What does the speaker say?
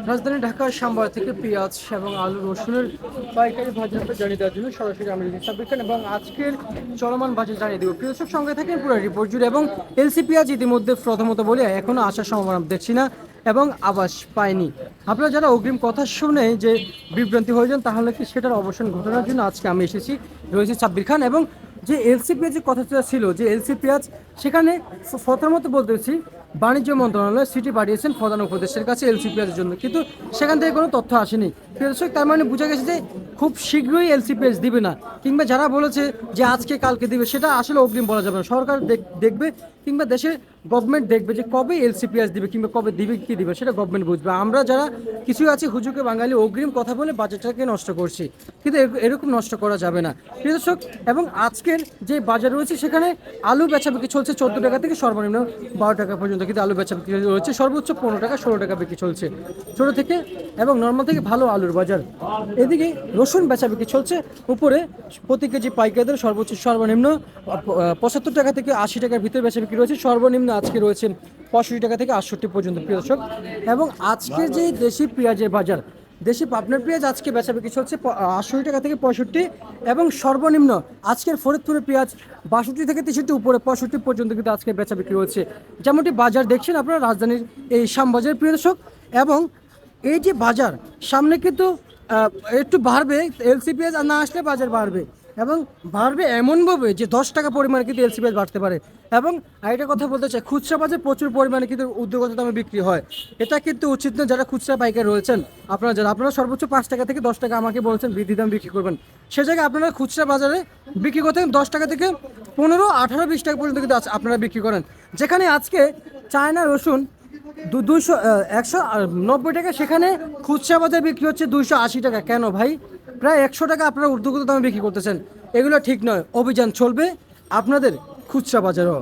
রাজধানী ঢাকার শ্যামবাজার থেকে পেঁয়াজ এবং আলু রসুনের পাইকারি বাজার জানিয়ে দেওয়ার জন্য সরাসরি আমি সাব্বির খান এবং আজকের চলমান বাজার জানিয়ে দেবো। প্রিয় সব সঙ্গে থাকেন পুরো রিপোর্ট জুড়ে। এবং এলসি পেঁয়াজ ইতিমধ্যে প্রথমত বলি এখনও আসার সম্ভাবনা দেখছি না এবং আবাস পায়নি। আপনারা যারা অগ্রিম কথা শুনে যে বিভ্রান্তি হয়ে যান তাহলে কি সেটার অবসান ঘটানোর জন্য আজকে আমি এসেছি, রয়েছে সাব্বির খান। এবং যে এলসি পেঁয়াজের কথাটা ছিল, যে এলসি পেঁয়াজ সেখানে প্রথমত বলতেছি বাণিজ্য মন্ত্রণালয় সিটি পাঠিয়েছেন প্রধান উপদেষ্টার কাছে এলসি পেঁয়াজের জন্য, কিন্তু সেখান থেকে কোনো তথ্য আসেনি। দর্শক, তার মানে বোঝা গেছে যে খুব শীঘ্রই এলসি পেঁয়াজ দিবে না, কিংবা যারা বলেছে যে আজকে কালকে দিবে সেটা আসলে অগ্রিম বলা যাবে না। সরকার দেখবে কিংবা দেশের গভর্নমেন্ট দেখবে যে কবে এলসি পেঁয়াজ দিবে কিংবা কবে দিবে কি দিবে সেটা গভর্নমেন্ট বুঝবে। আমরা যারা কিছু আছে হুজুকে বাঙালি অগ্রিম কথা বলে বাজেটটাকে নষ্ট করছি, কিন্তু এরকম নষ্ট করা যাবে না প্রিয় দর্শক। এবং আজকের যে বাজার রয়েছে সেখানে আলু বেচাবিক্রি চলছে 14 টাকা থেকে সর্বনিম্ন 12 টাকা পর্যন্ত, কিন্তু আলু বেচাবিক্রি রয়েছে সর্বোচ্চ 15 টাকা 16 টাকা বিক্রি চলছে ছোট থেকে এবং নর্মাল থেকে ভালো আলুর বাজার। এদিকে রসুন বেচাবিক্রি চলছে উপরে প্রতি কেজি পাইকারিদের সর্বোচ্চ সর্বনিম্ন 75 টাকা থেকে 80 টাকার ভিতরে বেচাবিক্রি রয়েছে, সর্বনিম্ন আজকে রয়েছে 65 টাকা থেকে 68 পর্যন্ত প্রিয় দর্শক। এবং আজকে যে দেশি পেঁয়াজের বাজার, দেশি পাবনার পেঁয়াজ আজকে বেচাবিক্রি হচ্ছে 68 টাকা থেকে 65 এবং সর্বনিম্ন আজকের ফরিদপুরের পেঁয়াজ 62 থেকে 63 উপরে 65 পর্যন্ত কিন্তু আজকে বেচাবিক্রি হচ্ছে। যেমনটি বাজার দেখছেন আপনারা রাজধানীর এই শ্যামবাজার প্রিয় দর্শক। এবং এই যে বাজার সামনে কিন্তু একটু বাড়বে, এলসি পেঁয়াজ না আসলে বাজার বাড়বে এবং বাড়বে এমনভাবে যে 10 টাকা পরিমাণে কিন্তু এলসি পেঁয়াজ বাড়তে পারে। এবং আরেকটা কথা বলতে চাই, খুচরা বাজারে প্রচুর পরিমাণে কিন্তু উদ্যোগতা দামে বিক্রি হয়, এটা কিন্তু উচিত না। যারা খুচরা পাইকার রয়েছেন আপনারা সর্বোচ্চ 5 টাকা থেকে 10 টাকা আমাকে বলছেন বৃদ্ধি দাম বিক্রি করবেন, সে জায়গায় আপনারা খুচরা বাজারে বিক্রি করতে 10 টাকা থেকে 15, 18, 20 টাকা পর্যন্ত কিন্তু আপনারা বিক্রি করেন। যেখানে আজকে চায়না রসুন 190 টাকা, সেখানে খুচরা বাজারে বিক্রি হচ্ছে 280 টাকা। কেন ভাই? প্রায় 100 টাকা আপনারা ঊর্ধ্বগত দামে বিক্রি করতেছেন। এগুলো ঠিক নয়। অভিযান চলবে আপনাদের খুচরা বাজারও।